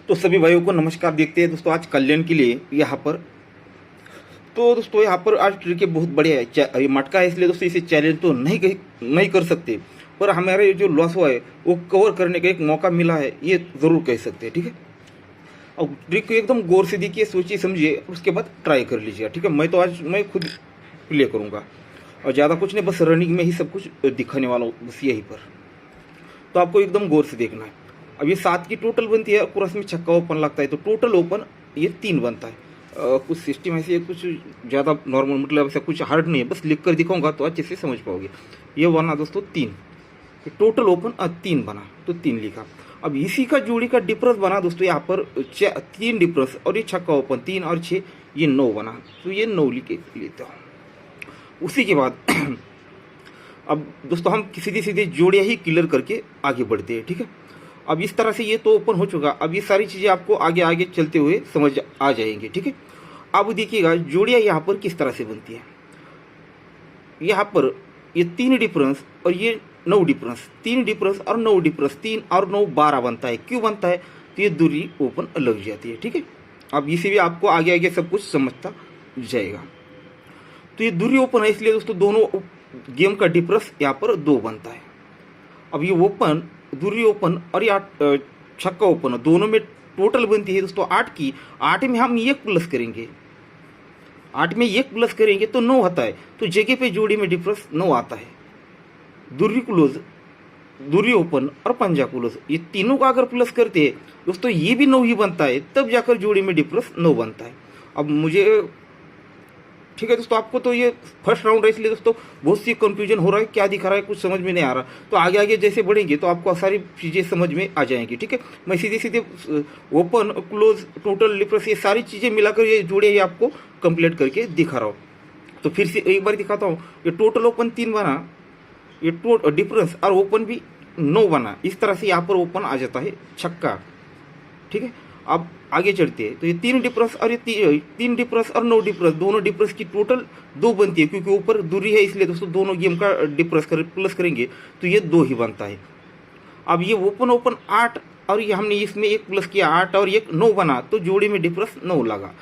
तो सभी भाइयों को नमस्कार। देखते हैं दोस्तों आज कल्याण के लिए यहाँ पर। तो दोस्तों यहाँ पर आज ट्रिक बहुत बढ़िया है। ये मटका है इसलिए दोस्तों इसे चैलेंज तो नहीं कर सकते, पर हमारे जो लॉस हुआ है वो कवर करने का एक मौका मिला है, ये ज़रूर कह सकते हैं। ठीक है, अब ट्रिक को एकदम गौर से देखिए, सोचिए समझिए, उसके बाद ट्राई कर लीजिए। ठीक है, मैं खुद प्ले करूँगा और ज़्यादा कुछ नहीं, बस रनिंग में ही सब कुछ दिखाने वाला हूँ, बस यहीं पर। तो आपको एकदम गौर से देखना है। अब ये 7 की टोटल बनती है, पूरा इसमें छक्का ओपन लगता है, तो टोटल ओपन ये 3 बनता है। कुछ सिस्टम ऐसे कुछ ज़्यादा नॉर्मल, मतलब ऐसा कुछ हार्ड नहीं है, बस लिख कर दिखाऊंगा तो अच्छे से समझ पाओगे। ये बना दोस्तों 3, टोटल ओपन 3 बना, तो 3 लिखा। अब इसी का जोड़ी का डिफरेंस बना दोस्तों यहाँ पर 3 डिफरेंस, और ये छक्का ओपन 3 और 6 ये 9 बना, तो ये 9 लिख लेता हूँ। उसी के बाद अब दोस्तों हम सीधे सीधे जोड़ियाँ ही क्लियर करके आगे बढ़ते हैं। ठीक है, अब इस तरह से ये तो ओपन हो चुका। अब ये सारी चीज़ें आपको आगे आगे चलते हुए समझ आ जाएंगी। ठीक है, अब देखिएगा जोड़ियाँ यहाँ पर किस तरह से बनती है। यहाँ पर ये 3 डिफरेंस और ये 9 डिफरेंस, 3 डिफरेंस और 9 डिफरेंस, 3 और 9 12 बनता है। क्यों बनता है? तो ये दूरी ओपन लग जाती है। ठीक है, अब इसे भी आपको आगे आगे सब कुछ समझता जाएगा। तो ये दूरी ओपन है, इसलिए दोस्तों दोनों गेम का डिफरेंस यहाँ पर 2 बनता है। अब ये ओपन, दूरी ओपन और ये छक्का ओपन, दोनों में टोटल बनती है दोस्तों 8 की। 8 में हम 1 प्लस करेंगे, 8 में 1 प्लस करेंगे तो 9 आता है, तो जगह पे जोड़ी में डिफरेंस 9 आता है। दूरी क्लोज, दूरी ओपन और पंजा क्लोज, ये तीनों का अगर प्लस करते हैं दोस्तों ये भी 9 ही बनता है, तब जाकर जोड़ी में डिफरेंस 9 बनता है। अब मुझे ठीक है दोस्तों, आपको तो ये फर्स्ट राउंड है इसलिए दोस्तों बहुत सी कंफ्यूजन हो रहा है, क्या दिखा रहा है कुछ समझ में नहीं आ रहा। तो आगे आगे जैसे बढ़ेंगे तो आपको सारी चीज़ें समझ में आ जाएंगी। ठीक है, मैं सीधे सीधे ओपन क्लोज टोटल डिफरेंस ये सारी चीज़ें मिलाकर ये जोड़े ये आपको कंप्लीट करके दिखा रहा हूँ। तो फिर से एक बार दिखाता हूँ। ये टोटल ओपन 3 बना, ये डिफरेंस और ओपन भी 9 बना। इस तरह से यहाँ पर ओपन आ जाता है छक्का। ठीक है, अब आगे चढ़ते हैं। तो ये 3 डिफरेंस और ये 3 डिफरेंस और 9 डिफरेंस, दोनों डिफरेंस की टोटल 2 बनती है, क्योंकि ऊपर दूरी है इसलिए दोस्तों दोनों गेम का डिफरेंस प्लस करेंगे तो ये 2 ही बनता है। अब ये ओपन ओपन 8 और ये हमने इसमें 1 प्लस किया 8 और 1 9 बना, तो जोड़ी में डिफरेंस 9 लगा।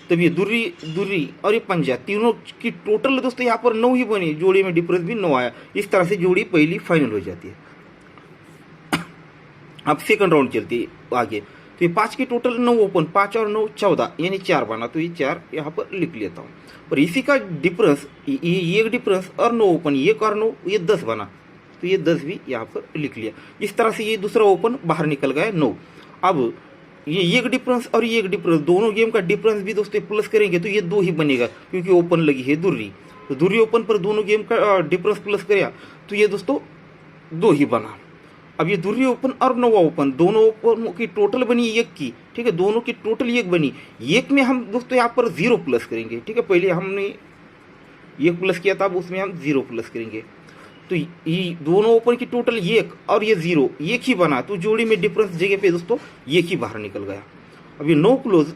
तब ये दूरी और ये पंजा, तीनों की टोटल दोस्तों यहाँ पर 9 ही बनी, जोड़ी में डिफरेंस भी 9 आया। इस तरह से जोड़ी पहली फाइनल हो जाती है। अब सेकंड राउंड चलती है आगे। तो ये 5 की टोटल 9 ओपन, 5 और 9 14, यानी 4 बना, तो ये 4 यहाँ पर लिख लेता हूँ। पर इसी का डिफरेंस ये 1 डिफरेंस और 9 ओपन, 1 और 9 ये 10 बना, तो ये 10 भी यहाँ पर लिख लिया। इस तरह से ये दूसरा ओपन बाहर निकल गया 9। अब ये 1 डिफरेंस और ये 1 डिफरेंस, दोनों गेम का डिफरेंस भी दोस्तों प्लस करेंगे तो ये 2 ही बनेगा, क्योंकि ओपन लगी है दूरी। तो दूरी ओपन पर दोनों गेम का डिफरेंस प्लस करेगा तो ये दोस्तों 2 ही बना। अब ये दूरी ओपन और 9 ओपन, दोनों ओपन की टोटल बनी 1 की। ठीक है, दोनों की टोटल 1 बनी। 1 में हम दोस्तों यहाँ पर 0 प्लस करेंगे। ठीक है, पहले हमने 1 प्लस किया था, अब उसमें हम 0 प्लस करेंगे। तो ये दोनों ओपन की टोटल 1 और ये 0, 1 ही बना, तो जोड़ी में डिफरेंस जगह पे दोस्तों 1 ही बाहर निकल गया। अब ये 9 क्लोज,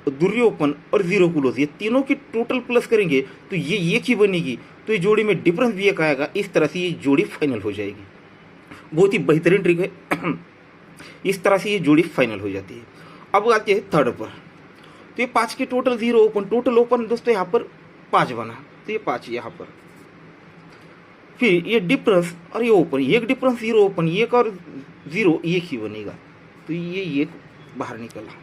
दूरी ओपन और 0 क्लोज, ये तीनों की टोटल प्लस करेंगे तो ये 1 ही बनेगी, तो ये जोड़ी में डिफरेंस भी 1 आएगा। इस तरह से ये जोड़ी फाइनल हो जाएगी। बहुत ही बेहतरीन ट्रिक है। इस तरह से ये जोड़ी फाइनल हो जाती है। अब आते हैं थर्ड पर। तो ये 5 की टोटल 0 ओपन, टोटल ओपन दोस्तों यहाँ पर 5 बना, तो ये 5 यहाँ पर। फिर ये डिफरेंस और ये ओपन, 1 डिफरेंस 0 ओपन, 1 और 0 1 ही बनेगा, तो ये 1 बाहर निकला।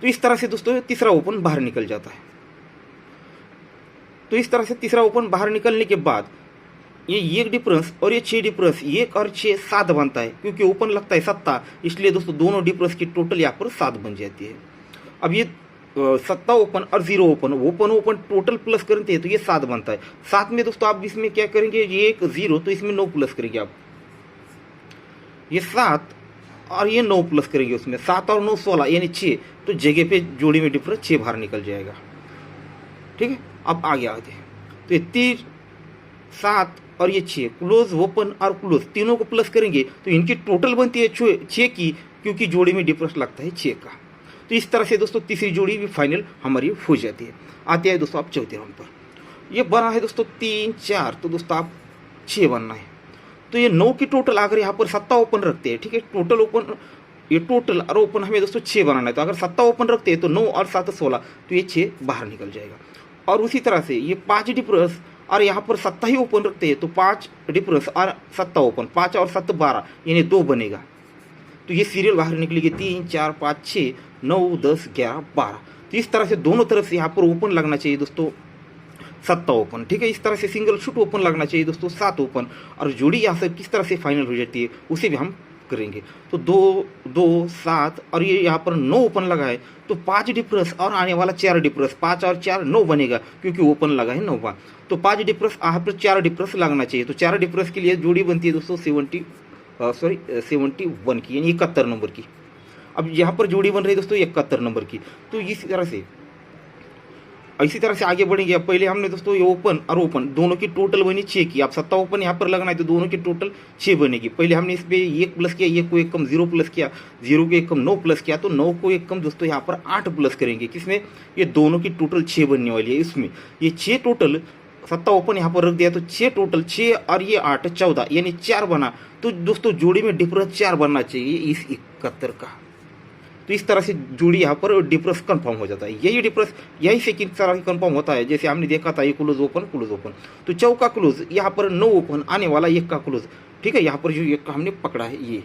तो इस तरह से दोस्तों तीसरा ओपन बाहर निकल जाता है। तो इस तरह से तीसरा ओपन बाहर निकलने के बाद ये 1 डिफरेंस और ये 6 डिफरेंस, 1 और 6 7 बनता है, क्योंकि ओपन लगता है 7, इसलिए दोस्तों दोनों डिफरेंस की टोटल यहाँ पर 7 बन जाती है। अब ये 7 ओपन और 0 ओपन, ओपन टोटल प्लस करते हैं तो ये 7 बनता है। 7 में दोस्तों आप इसमें क्या करेंगे, ये 1 0, तो इसमें 9 प्लस करेंगे आप, ये 7 और ये 9 प्लस करेंगे उसमें, 7 और 9 16, यानी 6, तो जगह पे जोड़ी में डिफरेंस 6 बाहर निकल जाएगा। ठीक है, अब आगे आते हैं। तो ये 3 7 और ये 6, क्लोज ओपन और क्लोज तीनों को प्लस करेंगे तो इनकी टोटल बनती है 6 की, क्योंकि जोड़ी में डिफरेंस लगता है 6 का। तो इस तरह से दोस्तों तीसरी जोड़ी भी फाइनल हमारी हो जाती है। आते हैं दोस्तों आप चौथे राउंड पर। ये बना है दोस्तों 3 4, तो दोस्तों आप 6 बनना है। तो ये 9 की टोटल अगर यहाँ पर 7 ओपन रखते हैं, ठीक है, टोटल ओपन ये टोटल और ओपन हमें दोस्तों 6 बनाना है। तो अगर सत्ता ओपन रखते हैं तो 9 और 7 16, तो ये 6 बाहर निकल जाएगा। और उसी तरह से ये 5 डिफरेंस और यहाँ पर सत्ता ही ओपन रखते हैं तो 5 डिफरेंस और सत्ता ओपन, 5 और 7 12, यानी 2 बनेगा। तो ये सीरियल बाहर निकलेगी 3 4 5 6 9 10 11 12। तो इस तरह से दोनों तरफ से यहाँ पर ओपन लगना चाहिए दोस्तों 7 ओपन, ठीक है। इस तरह से सिंगल शूट ओपन लगना चाहिए दोस्तों 7 ओपन। और जोड़ी यहाँ से किस तरह से फाइनल हो जाती है उसे भी हम करेंगे। तो 2 2 7 और ये यहाँ पर 9 ओपन लगा है तो 5 डिफरेंस और आने वाला 4 डिफरेंस, 5 और 4 9 बनेगा क्योंकि ओपन लगा है 9वां। तो 5 डिफरेंस यहाँ पर 4 डिफरेंस लगना चाहिए। तो 4 डिफरेंस के लिए जोड़ी बनती है दोस्तों 71 की, यानी 71 नंबर की। अब यहाँ पर जोड़ी बन रही है दोस्तों 71 नंबर की। तो इसी तरह से आगे बढ़ेंगे। अब पहले हमने दोस्तों ये ओपन और ओपन दोनों की टोटल बनी 6 की। अब सत्ता ओपन यहाँ पर लगना है तो दोनों की टोटल 6 बनेगी। पहले हमने इस पर 1 प्लस किया, 1 को 1 कम 0 प्लस किया, 0 को 1 कम 9 प्लस किया, तो 9 को 1 कम दोस्तों यहाँ पर 8 प्लस करेंगे। किसमें? ये दोनों की टोटल 6 बनने वाली है। इसमें ये 6 टोटल सत्ता ओपन यहाँ पर रख दिया तो 6 टोटल 6 और ये 8 14, यानी 4 बना। तो दोस्तों जोड़ी में डिफरेंस 4 बनना चाहिए इस 71 का। तो इस तरह से जोड़ी यहाँ पर डिफरेंस कंफर्म हो जाता है। यही डिफरेंस यही से किस तरह कंफर्म होता है, जैसे हमने देखा था ये क्लोज ओपन। तो चौका क्लोज यहाँ पर 9 ओपन आने वाला 1 का क्लोज, ठीक है। यहाँ पर जो 1 का हमने पकड़ा है ये,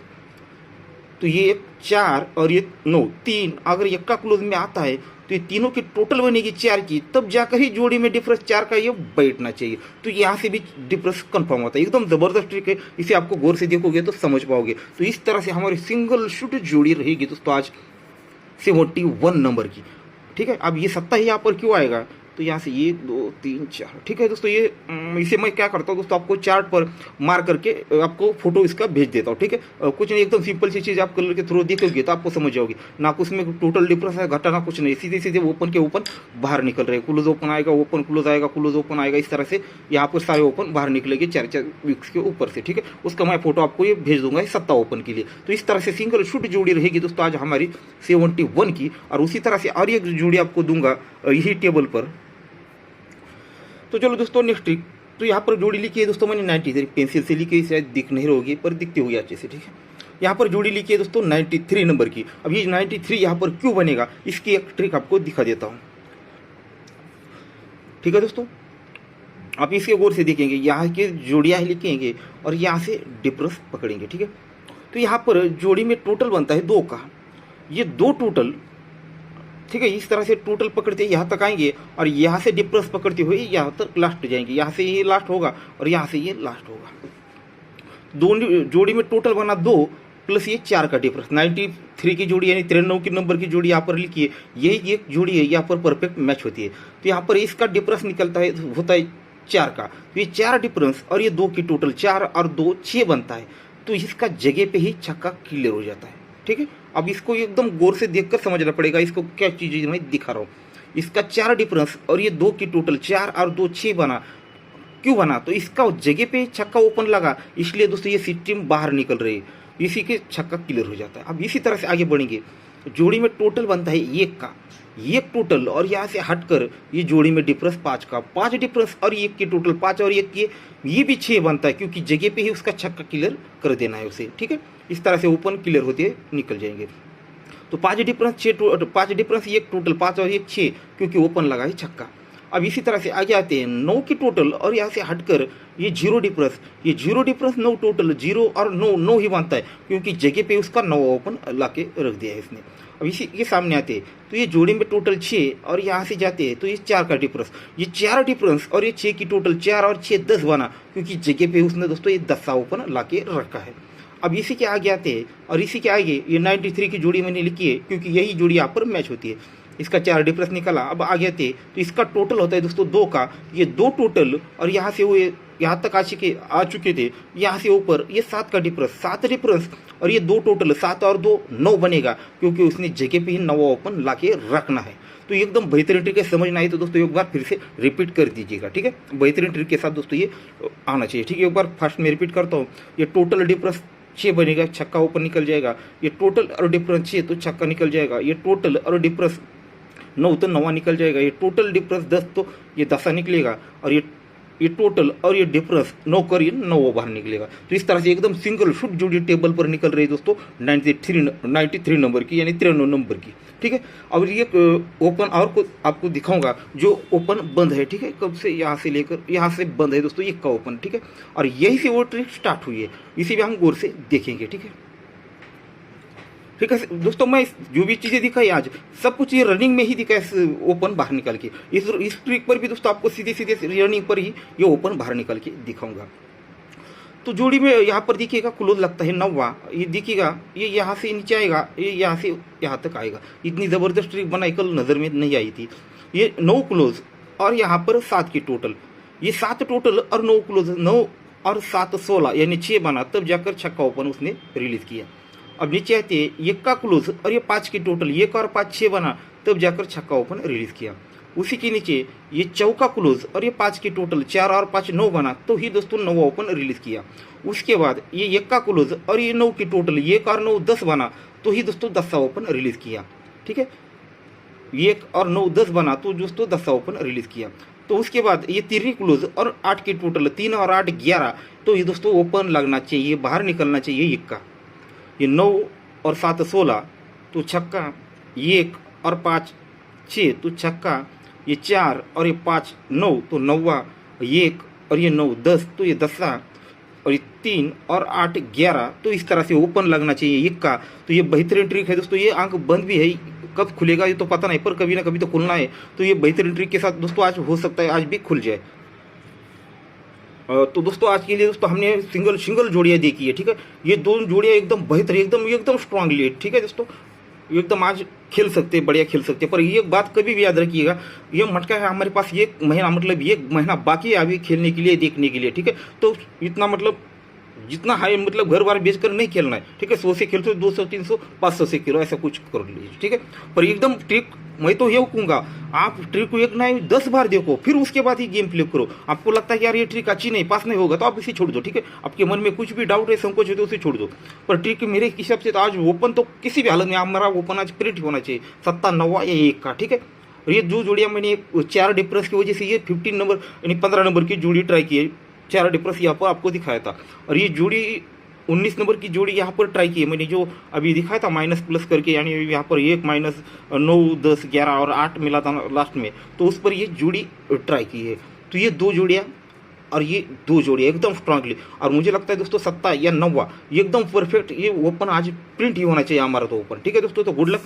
तो ये 4 और ये 9 3 अगर 1 का क्लोज में आता है तो ये तीनों की टोटल बनेगी 4 की, तब जाकर ही जोड़ी में डिफरेंस 4 का ये बैठना चाहिए। तो यहाँ से भी डिफरेंस कंफर्म होता है। एकदम जबरदस्त ट्रिक है, इसे आपको गौर से देखोगे तो समझ पाओगे। तो इस तरह से हमारी सिंगल शूट जोड़ी रहेगी दोस्तों आज 71 नंबर की, ठीक है। अब ये सत्ता ही यहाँ पर क्यों आएगा, तो यहाँ से 1 2 3 4, ठीक है दोस्तों। ये इसे मैं क्या करता हूँ दोस्तों, आपको चार्ट पर मार करके आपको फोटो इसका भेज देता हूँ, ठीक है। कुछ नहीं, एकदम सिंपल सी चीज़ आप कलर के थ्रू देखोगे तो आपको समझ जाओगी। ना कुछ में टोटल डिफरेंस है, घटा ना कुछ नहीं, सीधे सीधे ओपन के ओपन बाहर निकल रहे हैं। क्लोज ओपन आएगा, ओपन क्लोज आएगा, क्लोज ओपन आएगा, इस तरह से यहाँ पर सारे ओपन बाहर निकलेंगे 4 वीक्स के ऊपर से, ठीक है। उसका मैं फोटो आपको ये भेज दूंगा सत्ता ओपन के लिए। तो इस तरह से सिंगल शूट जोड़ी रहेगी दोस्तों आज हमारी 71 की। और उसी तरह से और एक जोड़ी आपको दूंगा यही टेबल पर। तो चलो दोस्तों नेक्स्ट ट्रिक। तो यहाँ पर जोड़ी लिखी है दोस्तों मैंने 93, पेंसिल से लिखी है, शायद दिख नहीं रहोगी पर दिखती हुई अच्छे से, ठीक है। यहाँ पर जोड़ी लिखी है दोस्तों 93 नंबर की। अब ये 93 यहाँ पर क्यों बनेगा इसकी एक ट्रिक आपको दिखा देता हूँ, ठीक है दोस्तों। आप इसके गौर से देखेंगे, यहाँ के जोड़ियाँ लिखेंगे और यहाँ से डिफरेंस पकड़ेंगे, ठीक है। तो यहाँ पर जोड़ी में टोटल बनता है 2 का, ये 2 टोटल, ठीक है। इस तरह से टोटल पकड़ते यहाँ तक आएंगे और यहाँ से डिफरेंस पकड़ते हुए यहाँ तक लास्ट जाएंगे। यहाँ से ये लास्ट होगा और यहाँ से ये लास्ट होगा। दोनों जोड़ी में टोटल बना 2 प्लस ये 4 का डिफरेंस। 93 की जोड़ी यानी 93 की नंबर की जोड़ी यहाँ पर लिखी है, यही एक जोड़ी है यहाँ पर परफेक्ट मैच होती है। तो यहाँ पर इसका डिफरेंस निकलता है, होता है 4 का। तो ये 4 डिफरेंस और ये 2 की टोटल 4 और 2 6 बनता है। तो इसका जगह पे ही छक्का क्लियर हो जाता है, ठीक है। अब इसको एकदम गौर से देखकर समझना पड़ेगा, इसको क्या चीज़ मैं दिखा रहा हूँ। इसका 4 डिफरेंस और ये 2 की टोटल 4 और 2 6 बना, क्यों बना, तो इसका जगह पे छक्का ओपन लगा, इसलिए दोस्तों ये सिस्टम बाहर निकल रही है, इसी के छक्का क्लियर हो जाता है। अब इसी तरह से आगे बढ़ेंगे। जोड़ी में टोटल बनता है 1 का, 1 टोटल और यहाँ से हटकर ये जोड़ी में डिफरेंस 5 का, 5 डिफरेंस और 1 की टोटल 5 और 1 की ये भी 6 बनता है, क्योंकि जगह पे ही उसका छक्का क्लियर कर देना है उसे, ठीक है। इस तरह से ओपन क्लियर होते निकल जाएंगे। तो 5 डिफरेंस 5 डिफरेंस 1 टोटल 5 और 1 6, क्योंकि ओपन लगा है छक्का। अब इसी तरह से आगे आते हैं 9 की टोटल और यहाँ से हटकर ये 0 डिफरेंस, ये 0 डिफरेंस 9 टोटल 0 और 9 ही बनता है, क्योंकि जगह पे उसका 9 ओपन ला के रख दिया है इसने। अब इसी के सामने आते हैं तो ये जोड़ी में टोटल 6 और यहाँ से जाते हैं तो ये 4 का डिफरेंस, ये 4 डिफरेंस और ये 6 की टोटल 4 और 6 10 बना, क्योंकि जगह पे उसने दोस्तों ये 10 ओपन ला के रखा है। अब इसी के आगे आते हैं और इसी के आगे ये 93 की जोड़ी मैंने लिखी है, क्योंकि यही जोड़ी यहाँ पर मैच होती है। इसका 4 डिफरेंस निकला। अब आगे आते हैं तो इसका टोटल होता है दोस्तों 2 का, ये 2 टोटल और यहाँ से वो यहाँ तक आ चुके थे, यहाँ से ऊपर ये 7 का डिफरेंस, 7 डिफरेंस और ये 2 टोटल 7 और 2 9 बनेगा, क्योंकि उसने जगह पे ही 9 ओपन ला के रखना है। तो एकदम बेहतरीन ट्रिक है, समझना है तो दोस्तों एक बार फिर से रिपीट कर दीजिएगा, ठीक है। बेहतरीन ट्रिक के साथ दोस्तों ये आना चाहिए, ठीक है। एक बार फर्स्ट में रिपीट करता हूँ। ये टोटल डिफरेंस 6 बनेगा, छक्का ऊपर निकल जाएगा। ये टोटल और डिफरेंस 6 तो छक्का निकल जाएगा। ये टोटल और डिफरेंस 9 तो 9 निकल जाएगा। ये टोटल डिफरेंस 10 तो ये 10 निकलेगा। और ये ये टोटल और ये डिफरेंस 9 कर ये 9 बाहर निकलेगा। तो इस तरह से एकदम सिंगल शूट जोड़ी टेबल पर निकल रही है दोस्तों 93 नंबर की, यानी 93 नंबर की। ठीक है, अब ये ओपन और को आपको दिखाऊंगा जो ओपन बंद है। ठीक है, कब से, यहाँ से लेकर यहाँ से बंद है दोस्तों ये का ओपन। ठीक है, और यही से वो ट्रिक स्टार्ट हुई है, इसी भी हम गौर से देखेंगे। ठीक है, ठीक है दोस्तों, मैं जो भी चीज़ें दिखाई आज सब कुछ ये रनिंग में ही दिखाया, ओपन बाहर निकल के। इस ट्रिक पर भी दोस्तों आपको सीधे सीधे रनिंग पर ही ये ओपन बाहर निकल के दिखाऊंगा। तो जोड़ी में यहाँ पर देखिएगा क्लोज लगता है 9वां, ये देखिएगा ये यहाँ से नीचे आएगा, ये यहाँ से यहाँ तक आएगा। इतनी ज़बरदस्त ट्रिक बनाई कल नज़र में नहीं आई थी। ये 9 क्लोज और यहाँ पर 7 की टोटल, ये 7 टोटल और 9 क्लोज, 9 और 7 16 यानी 6 बना, तब जाकर छक्का ओपन उसने रिलीज किया। अब नीचे आते ये का क्लोज और ये 5 की टोटल, 1 और 5 6 बना, तब जाकर छक्का ओपन रिलीज किया। उसी के नीचे ये चौका क्लोज और ये 5 की टोटल, 4 और 5 9 बना, तो ही दोस्तों 9 ओपन रिलीज किया। उसके बाद ये 1 का क्लोज और ये 9 की टोटल, 1 और 9 10 बना, तो ही दोस्तों 10 ओपन रिलीज किया। ठीक है, 1 और 9 10 बना, तो दोस्तों 10 ओपन रिलीज किया। तो उसके बाद ये 3 क्लोज और 8 की टोटल, 3 और 8 11, तो ये दोस्तों ओपन लगना चाहिए, बाहर निकलना चाहिए 1 का। ये 9 और 7 16, तो छक्का, 1 और 5 6, तो छक्का, ये 4 और ये 5 9, तो 9वां, 1 और ये 9 10, तो ये 10वां, और ये 3 और 8 11, तो इस तरह से ओपन लगना चाहिए 1 का। तो ये बेहतरीन ट्रिक है दोस्तों। ये आंख बंद भी है, कब खुलेगा ये तो पता नहीं, पर कभी ना कभी तो खुलना है। तो ये बेहतरीन ट्रिक के साथ दोस्तों आज हो सकता है आज भी खुल जाए। तो दोस्तों आज के लिए दोस्तों हमने सिंगल जोड़ियाँ देखी है। ठीक है, ये 2 जोड़ियाँ एकदम बेहतरीन, एकदम स्ट्रांगली। ठीक है दोस्तों, एकदम आज खेल सकते हैं, बढ़िया खेल सकते हैं। पर ये बात कभी भी याद रखिएगा, ये मटका है हमारे पास 1 महीना, मतलब 1 महीना बाकी है अभी खेलने के लिए, देखने के लिए। ठीक है, तो इतना मतलब जितना हाई मतलब घर बार बेचकर नहीं खेलना है। ठीक है, 100 से खेलते 200 300 500 से खेलो, ऐसा कुछ कर लीजिए। ठीक है, पर एकदम ट्रिक मैं तो ये कहूँगा, आप ट्रिक को 1 नहीं 10 बार देखो, फिर उसके बाद ही गेम प्ले करो। आपको लगता है कि यार ये ट्रिक अच्छी नहीं, पास नहीं होगा, तो आप इसे छोड़ दो। ठीक है, आपके मन में कुछ भी डाउट है, संकोच है, तो उसे छोड़ दो। पर ट्रिक मेरे हिसाब से तो आज ओपन तो किसी भी हालत में हमारा ओपन आज प्रिंट होना चाहिए 7 9 या 1 का। ठीक है, और ये जो जोड़ियाँ मैंने 4 डिफरेंस की वजह से ये 15 नंबर यानी 15 नंबर की जोड़ी ट्राई की है, 4 डिफरेंस यहाँ पर आपको दिखाया था। और ये जोड़ी 19 नंबर की जोड़ी यहाँ पर ट्राई की है मैंने, जो अभी दिखाया था माइनस प्लस करके, यानी यहाँ पर 1 माइनस 9 10 11 और 8 मिला था लास्ट में, तो उस पर ये जोड़ी ट्राई की है। तो ये 2 जोड़ियाँ और ये 2 जोड़ियाँ एकदम स्ट्रांगली, और मुझे लगता है दोस्तों 7 या 9वां एकदम परफेक्ट ये ओपन आज प्रिंट ही होना चाहिए हमारा तो ओपन। ठीक है दोस्तों, तो गुड लक।